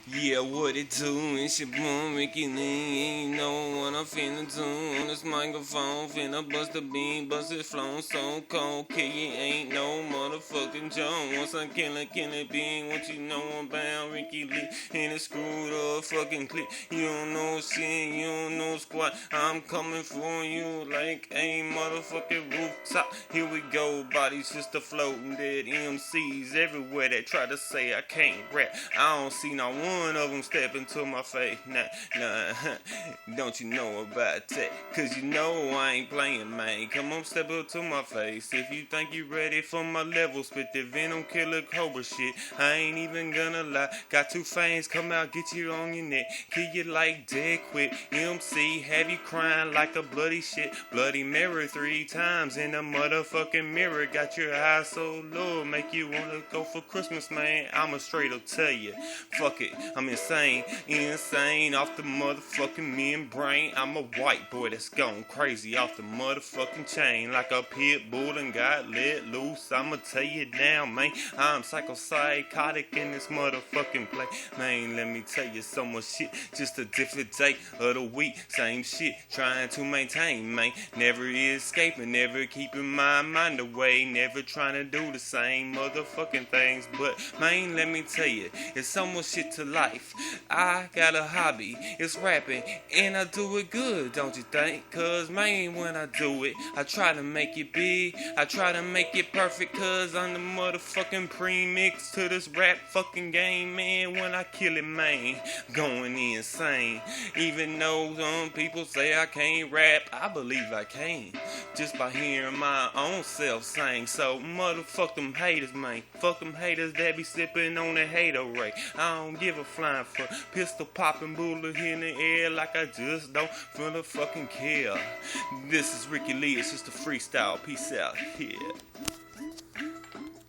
Yeah, what it do? It's your boy Ricky Lee. Ain't know what I'm finna do on this microphone. Finna bust the beam, bust it flow so cold. Kill you ain't no motherfucking Joe. Once I kill it being what you know about Ricky Lee. In a screwed up fucking clip. You don't know shit, you don't know squat. I'm coming for you like a motherfucking rooftop. Here we go, bodies just a floating dead MCs everywhere that try to say I can't rap. I don't see not one of them step into my face. Nah, don't you know about that? Cause you know I ain't playing, man. Come on, step up to my face. If you think you ready for my level, spit the venom killer cobra shit. I ain't even gonna lie. Got two fangs, come out, get you on your neck. Kill you like dead quick. MC, have you crying like a bloody shit. Bloody mirror 3 times in the motherfucking mirror. Got your eyes so low, make you wanna go for Christmas, man. I'ma straight up tell you, fuck it, I'm insane off the motherfucking membrane. I'm a white boy that's gone crazy off the motherfucking chain, like a pit bull and got let loose. I'ma tell you now, man, I'm psychotic in this motherfucking play, man. Let me tell you so much shit, just a different day of the week, same shit, trying to maintain, man. Never escaping, never keeping my mind away, never trying to do the same motherfucking things. But man, let me tell you, it's so much shit to life. I got a hobby, it's rapping, and I do it good, don't you think? Cause man, when I do it, I try to make it big, I try to make it perfect, cause I'm the motherfucking premix to this rap fucking game, man. When I kill it, man, going insane. Even though some people say I can't rap, I believe I can, just by hearing my own self sing. So motherfuck them haters, man. Fuck them haters that be sipping on the haterade. I don't give a flying fuck. Pistol popping, bullet in the air like I just don't feel the fucking care. This is Ricky Lee, it's just a freestyle. Peace out. Yeah.